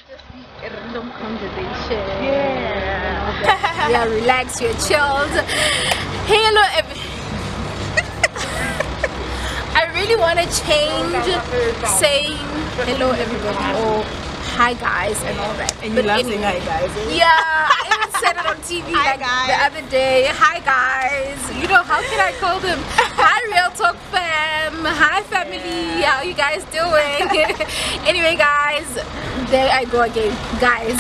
just a random conversation. Yeah. We are relaxed, we are chilled. Hey, hello, I really want to change saying hello, everybody, or hi, guys, and all that. And you love saying hi, guys. Yeah, I even said it on TV Hi, like guys. the other day. Hi, guys. You know, how can I call them? Hi, Real Talk fam. Hi, family. How you guys doing? Anyway, guys, there I go again, guys.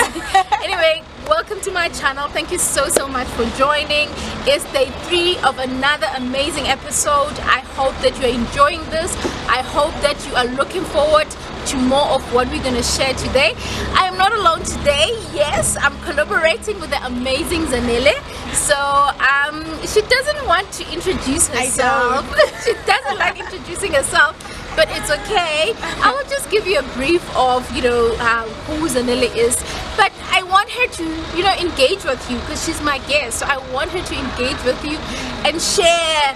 Anyway, welcome to my channel. Thank you so much for joining. It's day 3 of another amazing episode. I hope that you're enjoying this. I hope that you are looking forward to more of what we're going to share today. I am not alone today. Yes, I'm collaborating with the amazing Zanele. So she doesn't want to introduce herself. She doesn't like introducing herself, but it's okay. I will just give you a brief of who Zanele is, but I want her to engage with you because she's my guest. So I want her to engage with you and share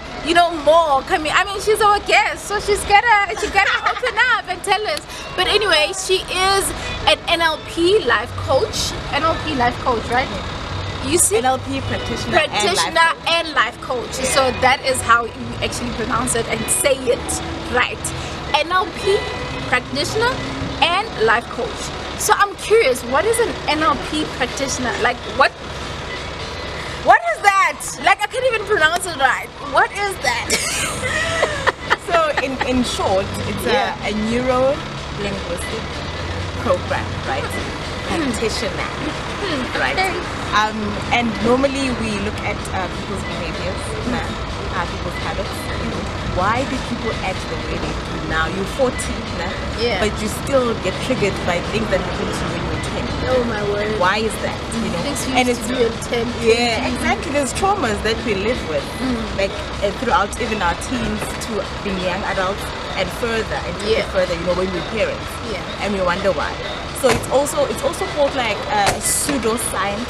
more. I mean she's our guest, so she gotta open up and tell us. But anyway, she is an NLP life coach. NLP life coach, right? You see, NLP practitioner and life coach. Yeah. So that is how you actually pronounce it and say it right. NLP practitioner and life coach. So I'm curious, what is an NLP practitioner? Like what is that? Like I can't even pronounce it right. What is that? So in short, it's a neuro-linguistic program, right? Practitioner, right? And normally we look at people's behaviors, people's habits. Why do people act the way they do now? You're 40, but you still get triggered by things that happened to you when you were 10. Oh my word! Why is that? And it's real 10. Yeah, exactly. There's traumas that we live with, like throughout even our teens to being young adults and further further. When we're parents, and we wonder why. So it's also called like pseudoscience.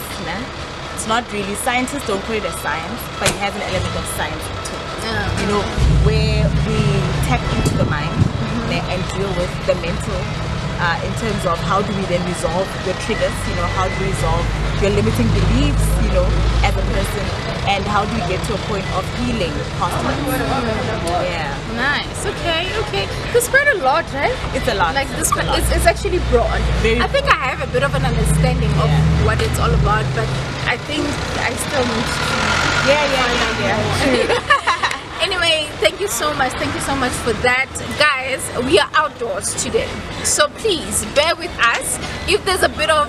It's not really. Scientists don't call it a science, but it has an element of science to it. Where we tap into the mind and deal with the mental in terms of how do we then resolve your triggers, how do we resolve your limiting beliefs, as a person, and how do we get to a point of healing past ones. Yeah. Nice. Okay. This quite a lot, right? It's a lot. Like this, it's actually broad. I think I have a bit of an understanding of what it's all about, but I think I still need to. Yeah. Anyway, thank you so much for that. Guys, we are outdoors today, so please bear with us if there's a bit of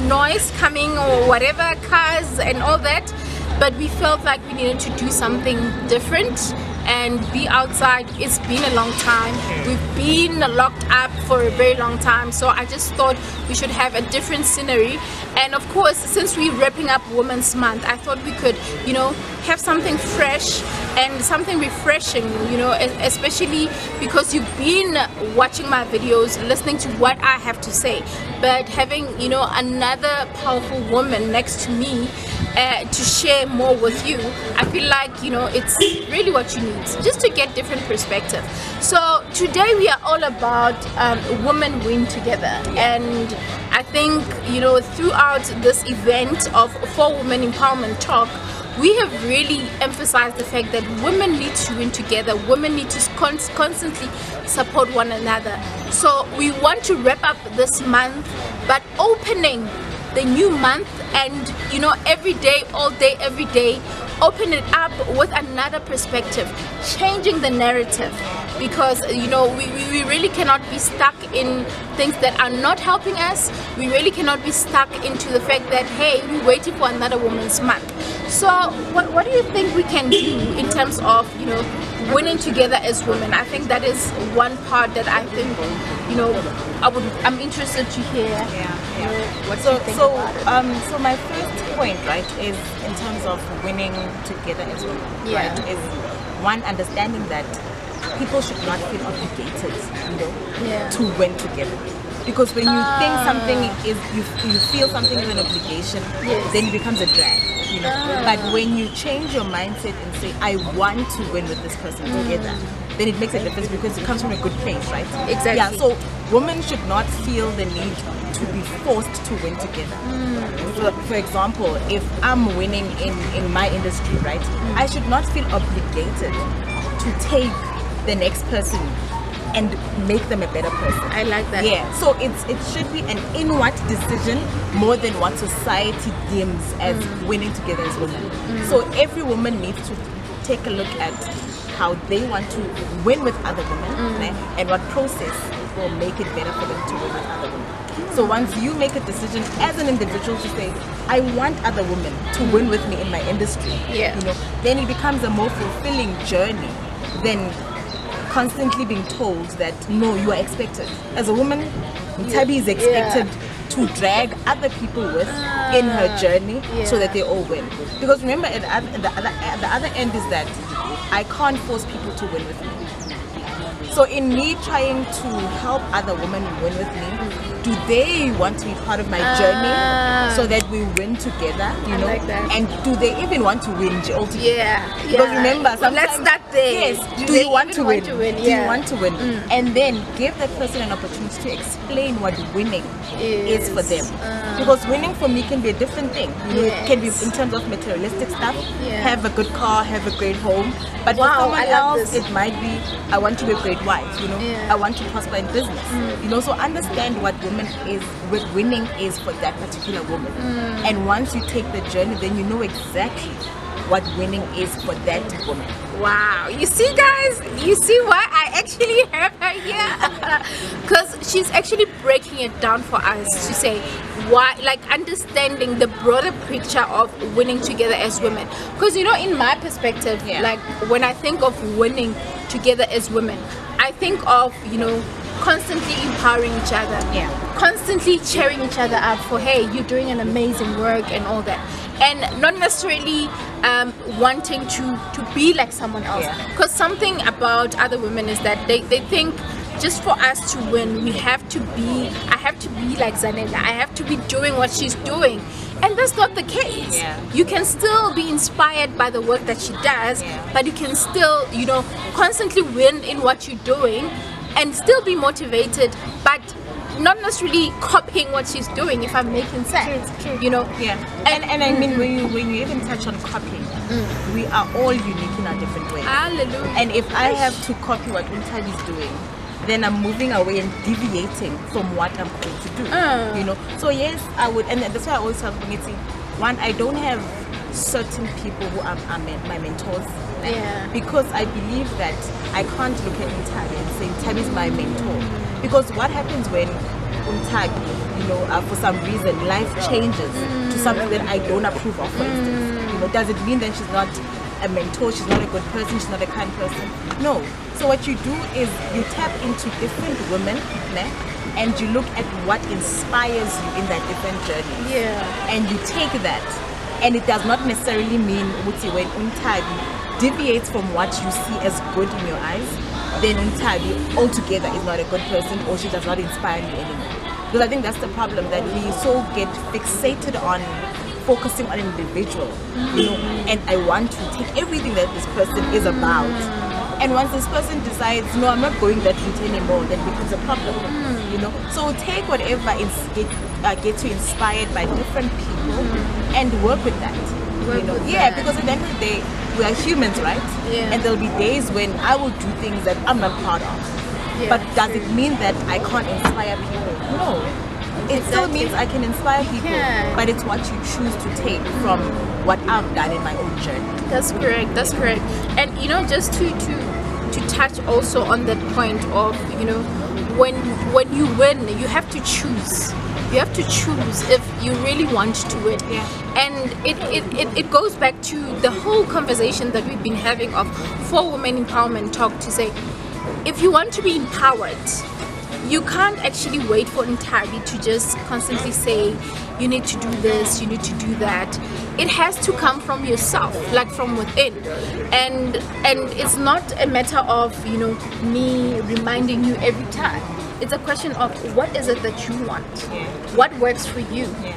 noise coming or whatever, cars and all that, but we felt like we needed to do something different and be outside. It's been a long time. We've been locked up for a very long time, so I just thought we should have a different scenery. And of course, since we're wrapping up Women's Month, I thought we could have something fresh and something refreshing, especially because you've been watching my videos, listening to what I have to say, but having another powerful woman next to me to share more with you, I feel like it's really what you need, just to get different perspective. So today we are all about women win together, and I think throughout this event of 4Women Empowerment Talk, we have really emphasized the fact that women need to win together. Women need to constantly support one another. So we want to wrap up this month, but opening the new month and every day, all day, every day, open it up with another perspective, changing the narrative, because we really cannot be stuck in things that are not helping us. We really cannot be stuck into the fact that, hey, we're waiting for another Women's Month. So what do you think we can do in terms of winning together as women? I think that is one part that I think I'm interested to hear. What you think about it. So my first point, right, is in terms of winning together as women, right, is one, understanding that people should not feel obligated, to win together. Because when you think something is, you feel something is an obligation, then it becomes a drag. you know. But when you change your mindset and say, I want to win with this person together, then it makes a difference because it comes from a good place, right? Exactly. Yeah, so women should not feel the need to be forced to win together. So, for example, if I'm winning in my industry, right, I should not feel obligated to take the next person and make them a better person. I like that. Yeah, so it should be an inward decision more than what society deems as winning together as women. So every woman needs to take a look at how they want to win with other women, and what process will make it better for them to win with other women. So once you make a decision as an individual to say, I want other women to win with me in my industry, you know, then it becomes a more fulfilling journey than constantly being told that no, you are expected. As a woman, Nthabi is expected to drag other people with in her journey so that they all win. Because remember, at the other end is that I can't force people to win with me. So in me trying to help other women win with me, do they want to be part of my journey so that we win together, you know? Like that. And do they even want to win altogether? Yeah. Because remember, sometimes, let's start there. yes, do you want to win? Do Do you want to win? And then give that person an opportunity to explain what winning is for them. Because winning for me can be a different thing. You know, it can be in terms of materialistic stuff, have a good car, have a great home. But for someone else, it might be, I want to be a great wife, you know, I want to prosper in business. You know, so understand what winning is for that particular woman. And once you take the journey, then you know exactly what winning is for that woman. Wow, you see guys, you see why I actually have her here? Because she's actually breaking it down for us to say why, like understanding the broader picture of winning together as women. Because you know, in my perspective, like when I think of winning together as women, I think of, you know, constantly empowering each other, constantly cheering each other up for, hey, you're doing an amazing work and all that, and not necessarily wanting to be like someone else. Because something about other women is that they think just for us to win, I have to be like Zanella, I have to be doing what she's doing. And that's not the case. You can still be inspired by the work that she does, but you can still, you know, constantly win in what you're doing and still be motivated, but not necessarily copying what she's doing, if I'm making sense. True. You know? And I mean, when you even touch on copying, we are all unique in our different ways. Hallelujah. And if I have to copy what Nthabi is doing, then I'm moving away and deviating from what I'm going to do. You know? So yes, I would, and that's why I always tell community, one, I don't have certain people who are my mentors. Because I believe that I can't look at Nthabi and say Nthabi is my mentor. Because what happens when Nthabi, you know, for some reason life changes to something that I don't approve of, for instance, you know, does it mean that she's not a mentor, she's not a good person, she's not a kind person? No. So what you do is you tap into different women, and you look at what inspires you in that different journey. And you take that, and it does not necessarily mean when Nthabi deviates from what you see as good in your eyes, then Nthabi altogether is not a good person, or she does not inspire you anymore. Because I think that's the problem, that we so get fixated on focusing on an individual, you know, and I want to take everything that this person is about. And once this person decides, no, I'm not going that route anymore, then it becomes a problem, you know. So take whatever gets you inspired by different people and work with that. You know? Because at the end of the day, we are humans, right? And there'll be days when I will do things that I'm not proud of. But does it mean that I can't inspire people? No. It still means I can inspire people, but it's what you choose to take from what I've done in my own journey. That's correct. That's correct. And you know, just to touch also on that point of, you know, when you win, you have to choose. You have to choose if you really want to win. And it goes back to the whole conversation that we've been having of 4Women Empowerment Talk, to say, if you want to be empowered, you can't actually wait for Nthabi to just constantly say, you need to do this, you need to do that. It has to come from yourself, like from within. And it's not a matter of, you know, me reminding you every time. it's a question of what is it that you want? Yeah. What works for you? Yeah.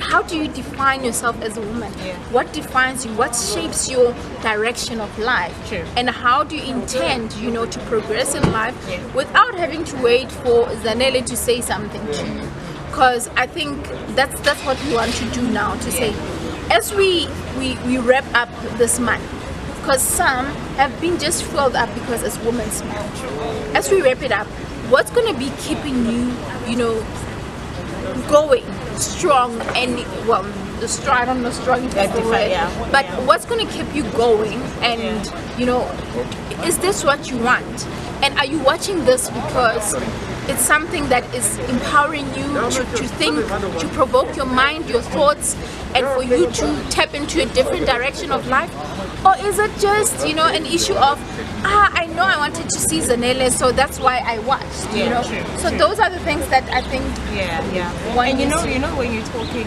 How do you define yourself as a woman? Yeah. What defines you? What shapes your direction of life? True. And how do you intend, to progress in life Yeah. without having to wait for Zanele to say something to you? Because I think that's what we want to do now, to say, as we wrap up this month, because some have been just filled up because it's Women's Month. As we wrap it up, what's going to be keeping you, going strong and, I don't know, strong is the word, but what's going to keep you going? And, is this what you want? And are you watching this because it's something that is empowering you to think, to provoke your mind, your thoughts, and for you to tap into a different direction of life? Or is it just, an issue of, I know I wanted to see Zanele, so that's why I watched, So those are the things that I think. And when you're talking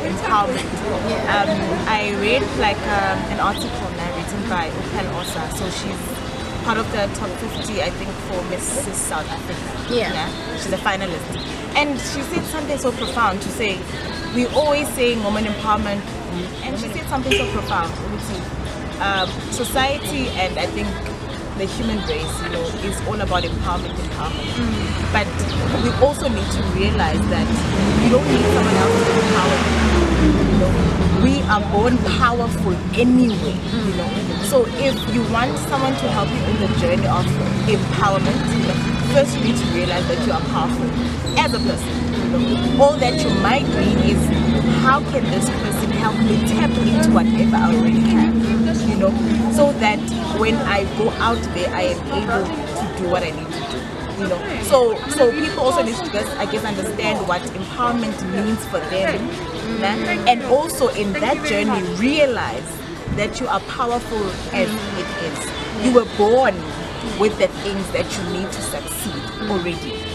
empowerment, I read an article now written by Upan Osa, so she's part of the top 50, I think, for Mrs. South Africa. She's a finalist. And she said something so profound to say, we're always saying woman empowerment, and she said something so profound. Society and I think the human race, is all about empowerment. But we also need to realize that we don't need someone else to empower you. We are born powerful anyway, So if you want someone to help you in the journey of empowerment, first you need to realize that you are powerful as a person. All that you might need is, how can this person help me tap into whatever I already have, so that when I go out there, I am able to do what I need to do. So people also need to just, understand what empowerment means for them, and also in that journey realize that you are powerful as it is. You were born with the things that you need to succeed already.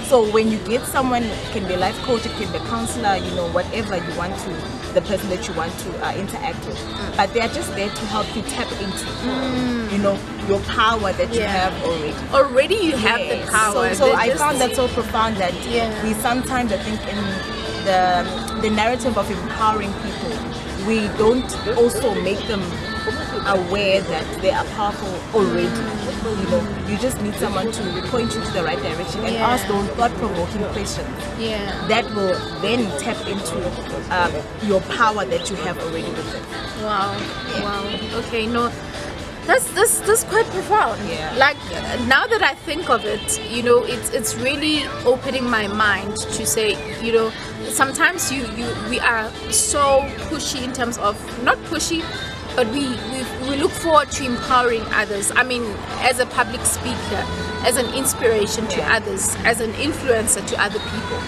So when you get someone, it can be a life coach, it can be a counselor, whatever you want to, the person that you want to interact with, but they are just there to help you tap into, your power that you have already. Already you have the power. So I found that so profound that we sometimes, I think, in the narrative of empowering people, we don't also make them aware that they are powerful already. You just need someone to point you to the right direction and ask those thought-provoking questions that will then tap into your power that you have already within. Wow. Okay, no, that's quite profound. Like, now that I think of it, it's really opening my mind to say, sometimes we are so pushy in terms of, not pushy, but we look forward to empowering others. I mean, as a public speaker, as an inspiration to others, as an influencer to other people.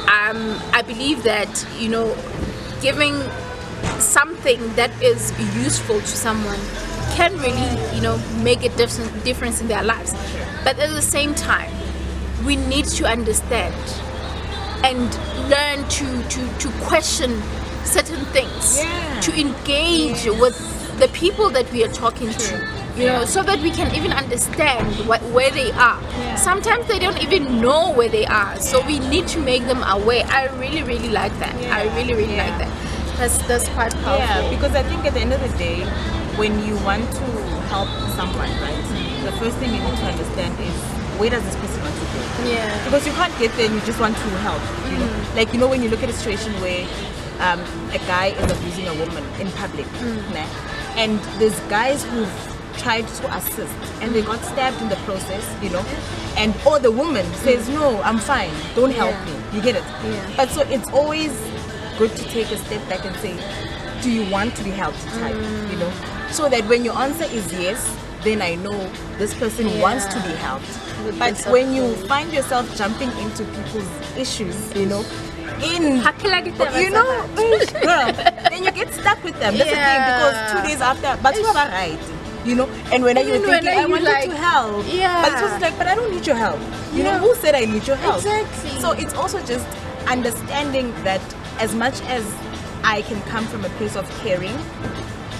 I believe that, giving something that is useful to someone can really, make a difference in their lives. But at the same time, we need to understand and learn to question certain things, to engage with the people that we are talking to, so that we can even understand where they are. Sometimes they don't even know where they are, so we need to make them aware. I really, really like that. I really, really like that. That's quite powerful. Because I think at the end of the day, when you want to help someone, right, the first thing you need to understand is, where does this person want to go? Because you can't get there and you just want to help. Like, when you look at a situation where a guy is abusing a woman in public, and there's guys who've tried to assist and they got stabbed in the process, or the woman says, no, I'm fine, don't help me. You get it? But so it's always good to take a step back and say, do you want to be helped type, so that when your answer is yes, then I know this person wants to be helped. But when you find yourself jumping into people's issues, girl, then you get stuck with them. That's the thing, because 2 days after, but you are right, and when you're thinking, I wanted to help, but it was like, but I don't need your help. Who said I need your help? Exactly. So it's also just understanding that as much as I can come from a place of caring,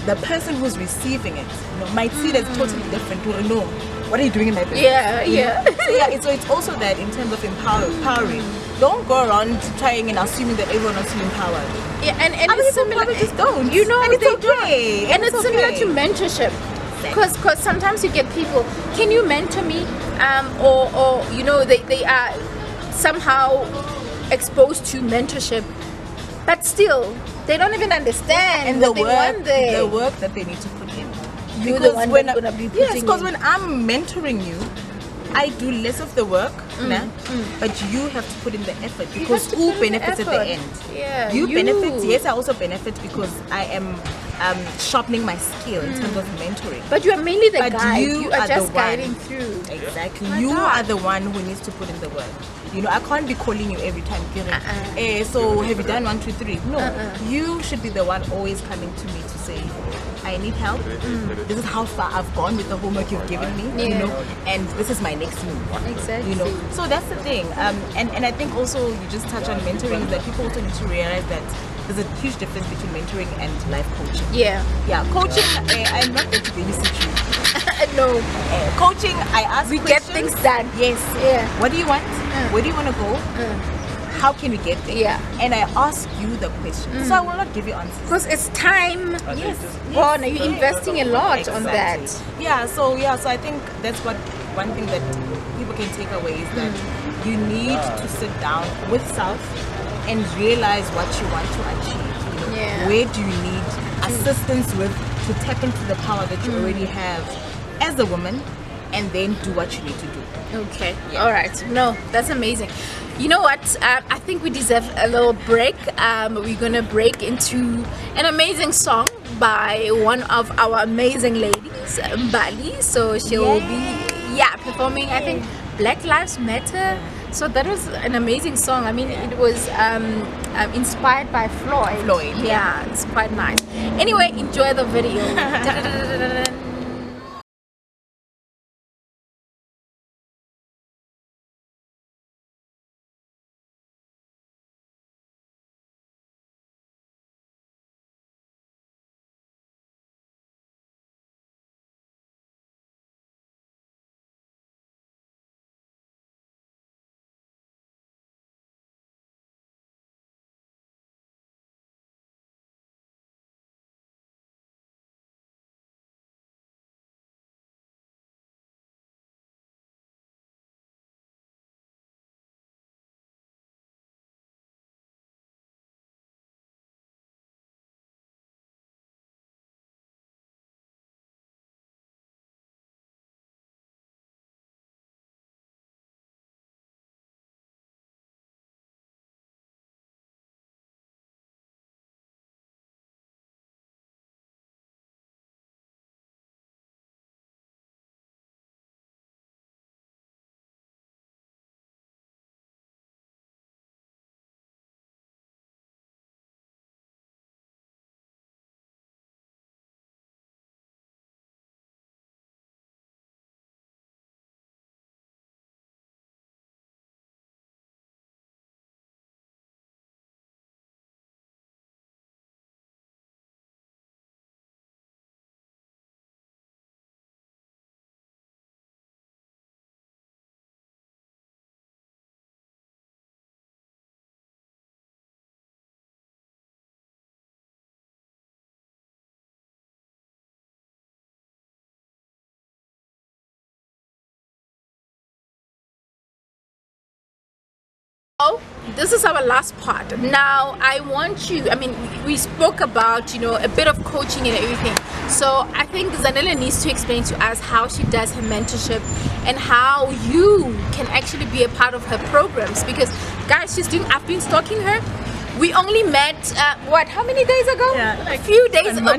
the person who's receiving it, might see it as totally different. To know what are you doing in my business? Yeah. So it's also that in terms of empowering. Don't go around trying and assuming that everyone wants to be empowered. Yeah, and Other it's people similar. probably just don't. And it's they okay. don't. And it's similar okay. to mentorship. Because sometimes you get people, can you mentor me? Or they are somehow exposed to mentorship, but still they don't even understand and what they want there. the work that they need to put in. You're the one that's gonna be putting because when I'm mentoring you, I do less of the work, but you have to put in the effort because who benefits at the end? Yeah, you benefit. Yes, I also benefit because I am sharpening my skill in terms of mentoring. But you are mainly the guide. You are just the guiding one. through. Exactly. You are the one who needs to put in the work. I can't be calling you every time. So have you done 1, 2, 3? No. You should be the one always coming to me to say, I need help. This is how far I've gone with the homework you've given me. And this is my next move. Exactly. So that's the thing. And I think also you just touch on mentoring, that people also need to realize that there's a huge difference between mentoring and life coaching. Yeah. Coaching, I'm not going to babysit you. No. Coaching, I ask we questions. get things done. Yes. Yeah. What do you want? Where do you want to go? How can we get there? Yeah. And I ask you the question. So I will not give you answers. Because it's time. Yes. You're investing a lot on that. So I think that's one thing that people can take away is that you need to sit down with self and realize what you want to achieve. Where do you need assistance with to tap into the power that you already have as a woman, and then do what you need to do. Okay. All right. No, that's amazing. You know what? I think we deserve a little break. We're gonna break into an amazing song by one of our amazing ladies, Mbali. So she will be performing, I think, Black Lives Matter. So that was an amazing song. I mean, it was inspired by Floyd. Yeah, it's quite nice. Anyway, enjoy the video. This is our last part. Now I want you, we spoke about a bit of coaching and everything, so I think Zanele needs to explain to us how she does her mentorship and how you can actually be a part of her programs, because guys, I've been stalking her. We only met how many days ago? A few days ago,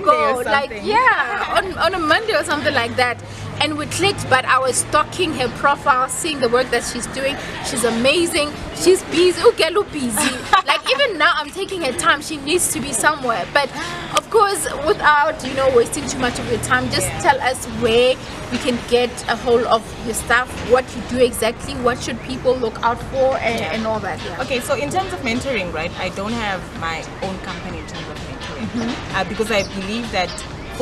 on a Monday or something like that, and we clicked. But I was stalking her profile, seeing the work that she's doing. She's amazing. She's busy. Busy. Like even now, I'm taking her time. She needs to be somewhere. But of course, without wasting too much of your time, just tell us where we can get a hold of your stuff, what you do exactly, what should people look out for, and all that. Okay, so in terms of mentoring, right, I don't have my own company in terms of mentoring, because I believe that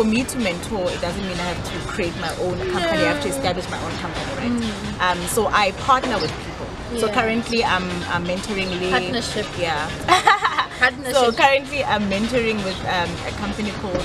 for me to mentor, it doesn't mean I have to create my own company. I have to establish my own company, right? So I partner with people. So currently I'm mentoring partnership. Yeah. Partnership. So currently I'm mentoring with a company called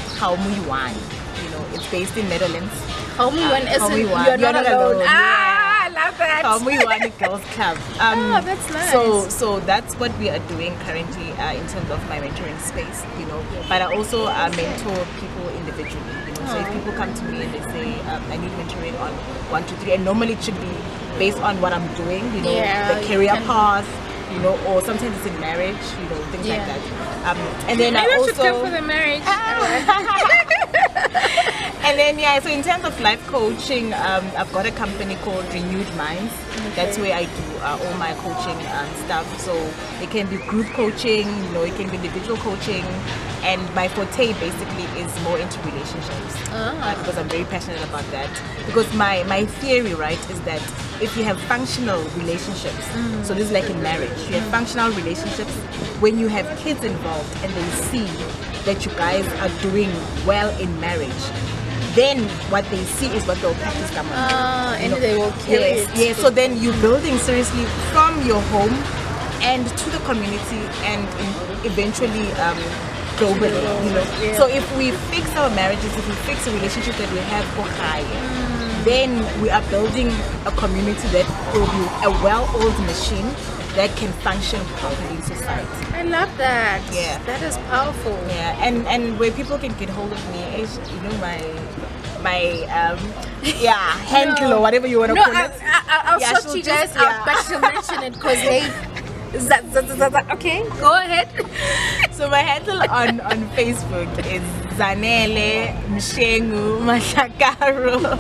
Yuan. You know, it's based in Netherlands. Yuan is you're not alone. I love that. Yuan Girls Club. Oh, that's nice. So that's what we are doing currently in terms of my mentoring space. You know, but I also mentor people individually. You know, so if people come to me and they say I need mentoring on 1, 2, 3, and normally it should be based on what I'm doing. You know, the career path. You know, or sometimes it's in marriage, you know, things like that. And then maybe I also should go for the marriage. And then so in terms of life coaching, I've got a company called Renewed Minds. That's where I do all my coaching stuff. So it can be group coaching, you know, it can be individual coaching, and my forte basically is more into relationships because I'm very passionate about that. Because my theory, right, is that if you have functional relationships, so this is like in marriage, you have functional relationships, when you have kids involved and they see that you guys are doing well in marriage, then what they see is what they'll practice them on. And they will carry it. Yes. So then you're building seriously from your home and to the community and eventually globally, you know. So if we fix our marriages, if we fix the relationships that we have for high, then we are building a community that will be a well-oiled machine that can function properly in society. I love that. Yeah. That is powerful. Yeah, and where people can get hold of me is, you know, my handle or whatever you want to call it. I'll sort you guys out, but she'll mention it because they. Okay, go ahead. So my handle on Facebook is Zanele Mshengu Mahlakaro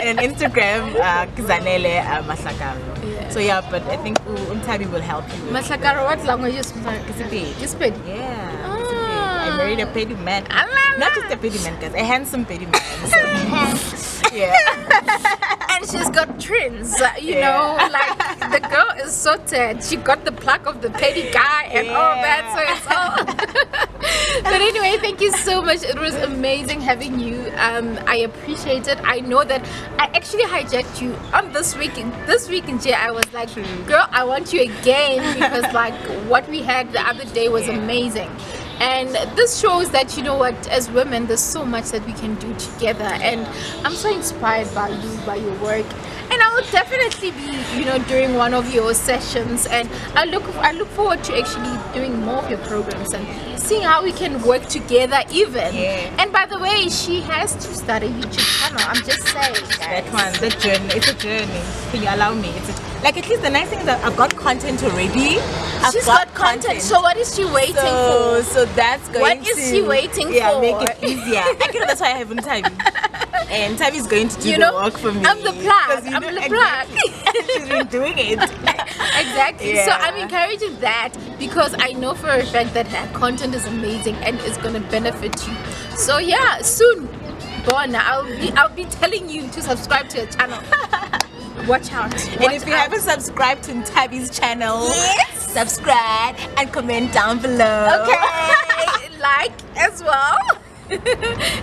and Instagram Zanele Mahlakaro. So but I think Nthabi will help you. Mahlakaro, what language is It's Sped? Yeah. I married a petty man. Not just a petty man, guys, a handsome petty man. And she's got trends, you know, like the girl is sorted. She got the plug of the petty guy and all that, so it's all. But anyway, thank you so much. It was amazing having you. I appreciate it. I know that I actually hijacked you on this weekend. This weekend, Jay, I was like, girl, I want you again because like what we had the other day was amazing. And this shows that, you know what, as women, there's so much that we can do together. And I'm so inspired by you, by your work. And I will definitely be, you know, during one of your sessions. And I look forward to actually doing more of your programs and seeing how we can work together even. And by the way, she has to start a YouTube channel. I'm just saying, guys. That one, the journey. It's a journey. Can you allow me? Like, at least the nice thing is that I've got content already. She's got content. So what is she waiting for? So that's going What is she waiting for? Yeah, make it easier. I think that's why I haven't time. And Tabi is going to do the work for me. I'm the plug. I'm the plug. She's been doing it. Exactly. So I'm encouraging that because I know for a fact that her content is amazing and it's going to benefit you. So yeah, soon, Bona, I'll be telling you to subscribe to her channel. Watch out. And if you haven't subscribed to Tabi's channel, subscribe and comment down below. Okay. Like as well.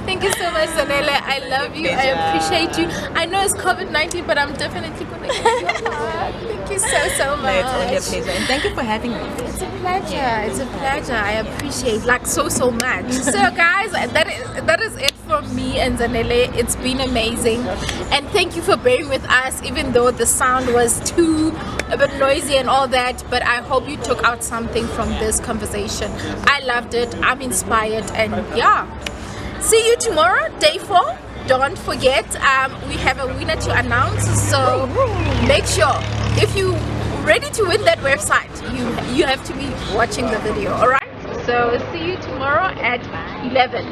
Thank you so much, Zanele. I love you. I appreciate you. I know it's COVID-19, but I'm definitely going to give you a hug. Thank you so much. It's only a pleasure. And thank you for having me. It's a pleasure. It's a pleasure. I appreciate so much. So guys, that is it from me and Zanele. It's been amazing. And thank you for bearing with us, even though the sound was a bit noisy and all that. But I hope you took out something from this conversation. I loved it. I'm inspired. And yeah. See you tomorrow, day 4. Don't forget, we have a winner to announce. So make sure, if you're ready to win that website, you have to be watching the video. Alright? So see you tomorrow at 11.